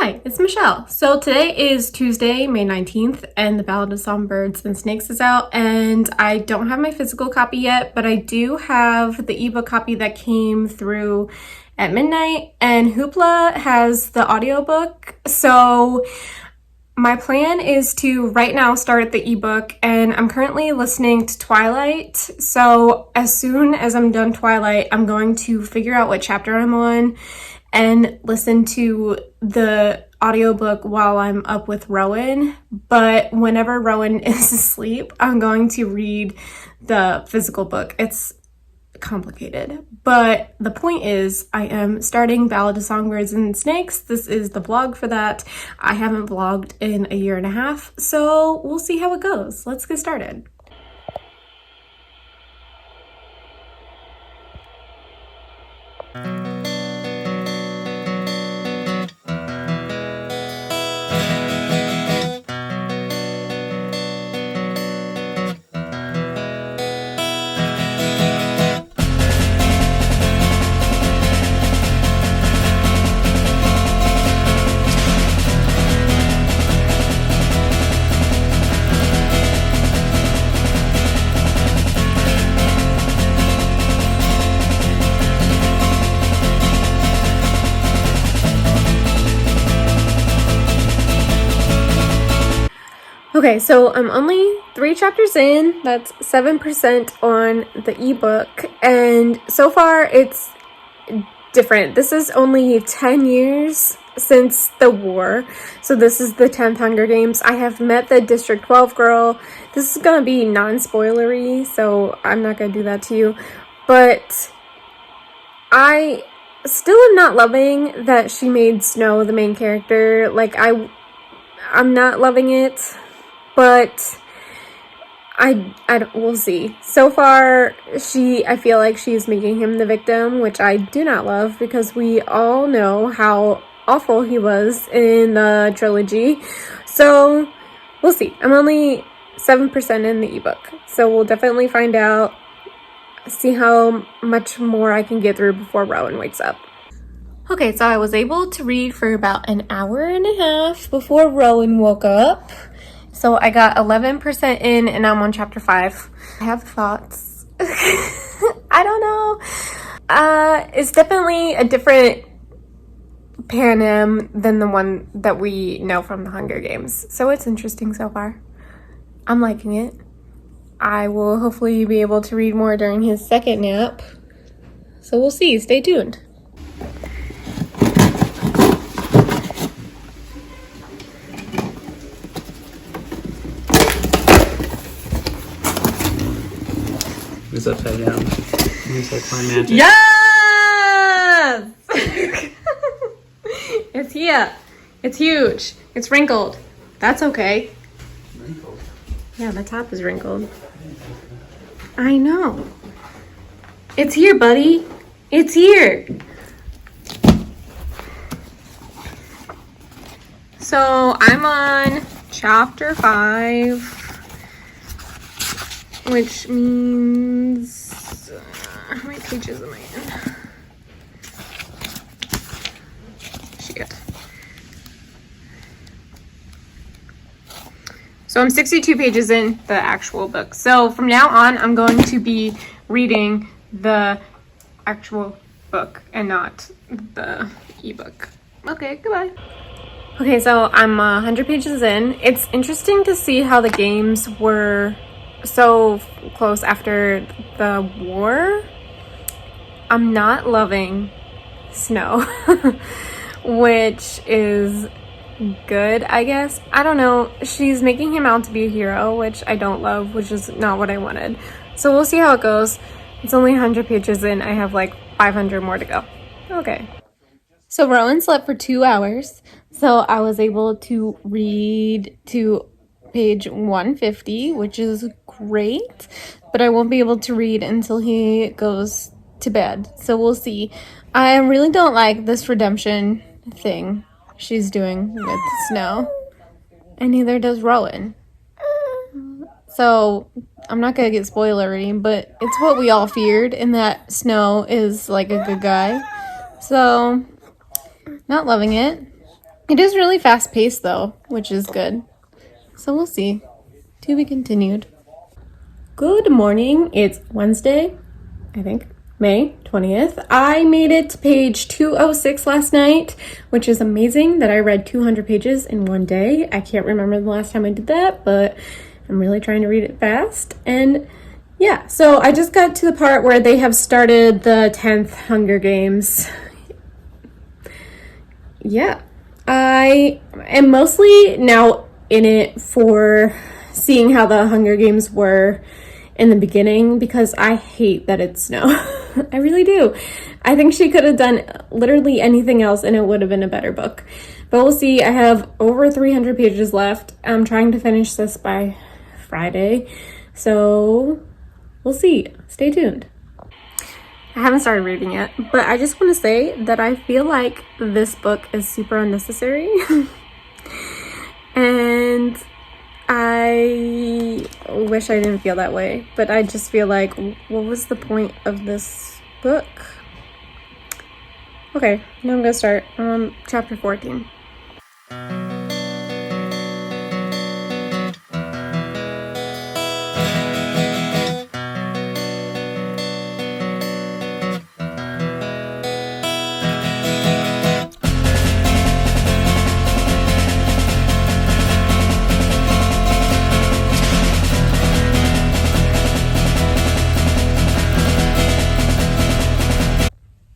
Hi, it's Michelle. So today is Tuesday, May 19th, and the Ballad of Songbirds and Snakes is out, and I don't have my physical copy yet, but I do have the ebook copy that came through at midnight, and Hoopla has the audiobook. So my plan is to right now start the ebook, and I'm currently listening to Twilight. So as soon as I'm done Twilight, I'm going to figure out what chapter I'm on and listen to the audiobook while I'm up with Rowan. But whenever Rowan is asleep, I'm going to read the physical book. It's complicated, but the point is I am starting Ballad of Songbirds and Snakes. This is the vlog for that. I haven't vlogged in a year and a half, so we'll see how it goes. Let's get started. Okay, so I'm only 3 chapters in. That's 7% on the ebook, and so far it's different. This is only 10 years since the war, so this is the 10th Hunger Games. I have met the District 12 girl. This is gonna be non-spoilery, so I'm not gonna do that to you, but I still am not loving that she made Snow the main character. Like, I'm not loving it. But we'll see. So far, I feel like she's making him the victim, which I do not love because we all know how awful he was in the trilogy. So we'll see. I'm only 7% in the ebook, so we'll definitely find out, see how much more I can get through before Rowan wakes up. Okay, so I was able to read for about an hour and a half before Rowan woke up. So I got 11% in, and I'm on chapter 5. I have thoughts. I don't know. It's definitely a different Panem than the one that we know from the Hunger Games. So it's interesting so far. I'm liking it. I will hopefully be able to read more during his second nap. So we'll see. Stay tuned. It's upside down. It's like my magic. Yes! It's here. It's huge. It's wrinkled. That's okay. Wrinkled? Yeah, the top is wrinkled. I know. It's here, buddy. It's here. So I'm on chapter 5. Which means, how many pages am I in? Shit. So I'm 62 pages in the actual book. So from now on, I'm going to be reading the actual book and not the ebook. Okay, goodbye. Okay, so I'm 100 pages in. It's interesting to see how the games were so close after the war. I'm not loving Snow, which is good, I guess. I don't know. She's making him out to be a hero, which I don't love, which is not what I wanted. So we'll see how it goes. It's only 100 pages in. I have like 500 more to go. Okay. So Rowan slept for 2 hours, so I was able to read to page 150, which is great, but I won't be able to read until he goes to bed, so we'll see. I really don't like this redemption thing she's doing with Snow, and neither does Rowan. So I'm not gonna get spoilery, but it's what we all feared, in that Snow is like a good guy. So not loving it. It is really fast paced though, which is good. So we'll see. To be continued. Good morning. It's Wednesday, I think, May 20th. I made it to page 206 last night, which is amazing that I read 200 pages in one day. I can't remember the last time I did that, but I'm really trying to read it fast. And yeah, so I just got to the part where they have started the 10th Hunger Games. Yeah, I am mostly now in it for seeing how the Hunger Games were in the beginning, because I hate that it's snow. I really do. I think she could have done literally anything else and it would have been a better book. But we'll see. I have over 300 pages left. I'm trying to finish this by Friday. So we'll see. Stay tuned. I haven't started reading yet, but I just want to say that I feel like this book is super unnecessary. And I wish I didn't feel that way, but I just feel like, what was the point of this book? Okay, now I'm gonna start chapter 14.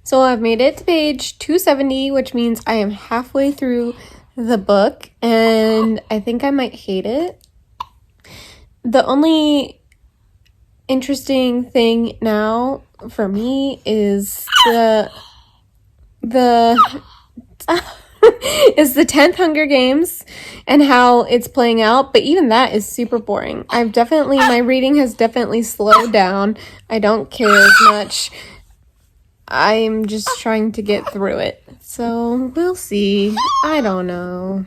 So I've made it to page 270, which means I am halfway through the book, and I think I might hate it. The only interesting thing now for me is the is the 10th Hunger Games and how it's playing out, but even that is super boring. My reading has definitely slowed down. I don't care as much. I'm just trying to get through it. So we'll see. I don't know.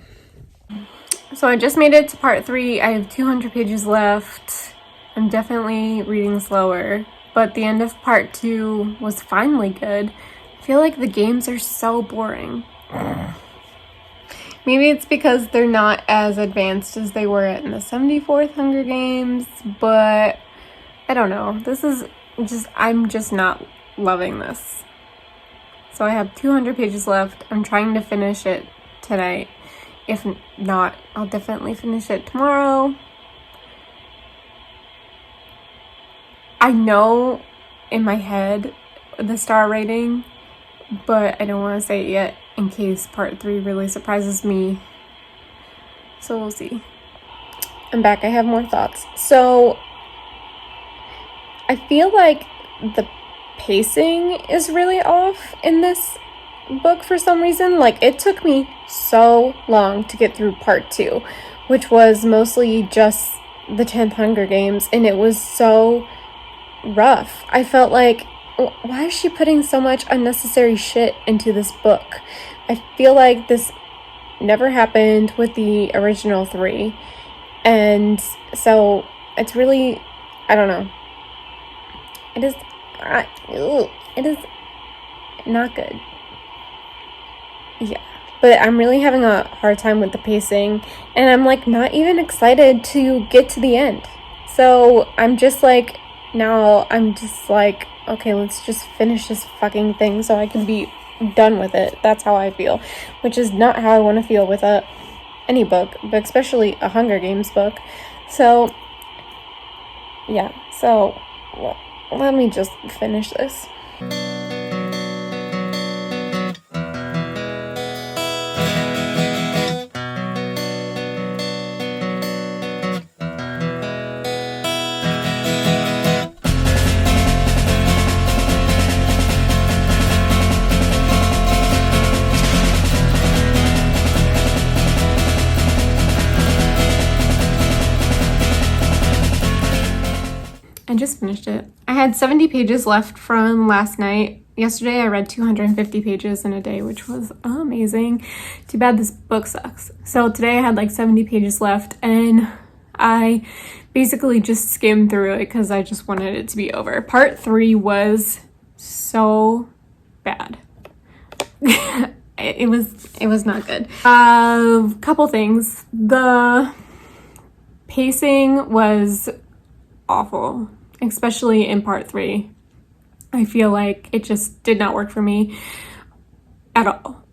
So I just made it to part 3. I have 200 pages left. I'm definitely reading slower, but the end of part 2 was finally good. I feel like the games are so boring. Maybe it's because they're not as advanced as they were in the 74th Hunger Games, but I don't know. I'm just not loving this. So I have 200 pages left. I'm trying to finish it tonight. If not, I'll definitely finish it tomorrow. I know in my head the star rating, but I don't want to say it yet in case part 3 really surprises me. So we'll see. I'm back. I have more thoughts. So I feel like the pacing is really off in this book for some reason. Like, it took me so long to get through part 2, which was mostly just the 10th Hunger Games, and it was so rough. I felt like, why is she putting so much unnecessary shit into this book? I feel like this never happened with the original 3, and so it's really, I don't know. It is not good. Yeah, but I'm really having a hard time with the pacing, and I'm like not even excited to get to the end. So I'm just like, okay, let's just finish this fucking thing so I can be done with it. That's how I feel, which is not how I want to feel with any book, but especially a Hunger Games book. So yeah, let me just finish this. I just finished it. I had 70 pages left from last night. Yesterday I read 250 pages in a day, which was amazing. Too bad this book sucks. So today I had like 70 pages left, and I basically just skimmed through it because I just wanted it to be over. Part 3 was so bad. it was not good. Couple things. The pacing was awful, especially in part 3. I feel like it just did not work for me at all.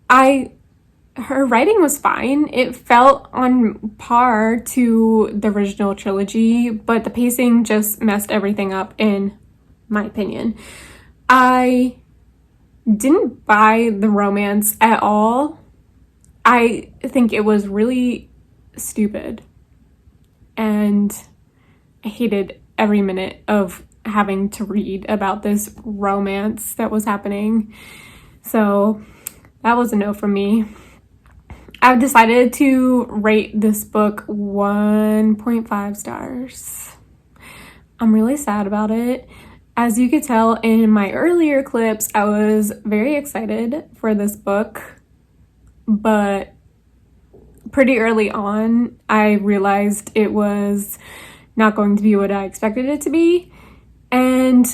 Her writing was fine. It felt on par to the original trilogy, but the pacing just messed everything up, in my opinion. I didn't buy the romance at all. I think it was really stupid, and I hated every minute of having to read about this romance that was happening. So that was a no from me. I've decided to rate this book 1.5 stars. I'm really sad about it. As you could tell in my earlier clips, I was very excited for this book, but pretty early on, I realized it was not going to be what I expected it to be. And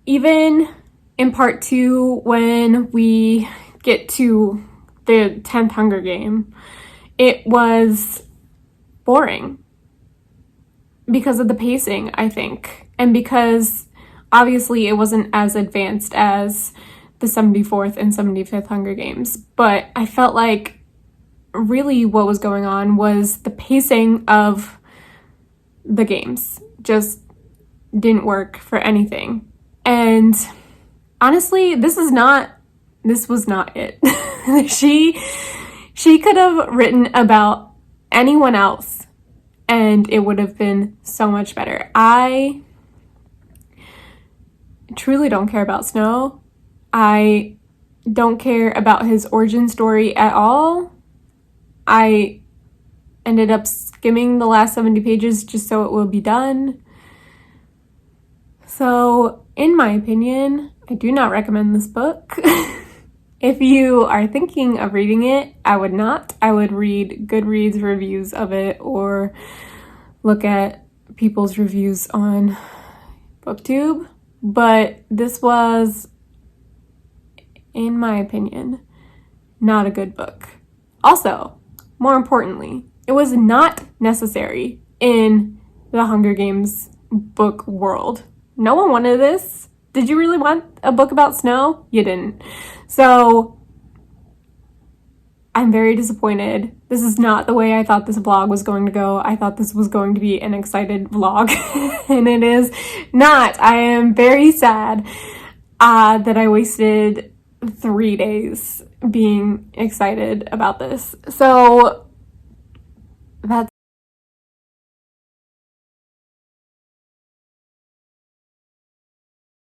even in part 2, when we get to the 10th Hunger Game, it was boring because of the pacing, I think, and because obviously it wasn't as advanced as the 74th and 75th Hunger Games, but I felt like really what was going on was the pacing of the games just didn't work for anything. And honestly, this was not it. She could have written about anyone else and it would have been so much better. I truly don't care about Snow. I don't care about his origin story at all. I ended up skimming the last 70 pages just so it will be done. So, in my opinion, I do not recommend this book. If you are thinking of reading it, I would not. I would read Goodreads reviews of it or look at people's reviews on BookTube. But this was, in my opinion, not a good book. Also, more importantly, it was not necessary in the Hunger Games book world. No one wanted this. Did you really want a book about Snow? You didn't. So I'm very disappointed. This is not the way I thought this vlog was going to go. I thought this was going to be an excited vlog, and it is not. I am very sad that I wasted 3 days being excited about this. So that's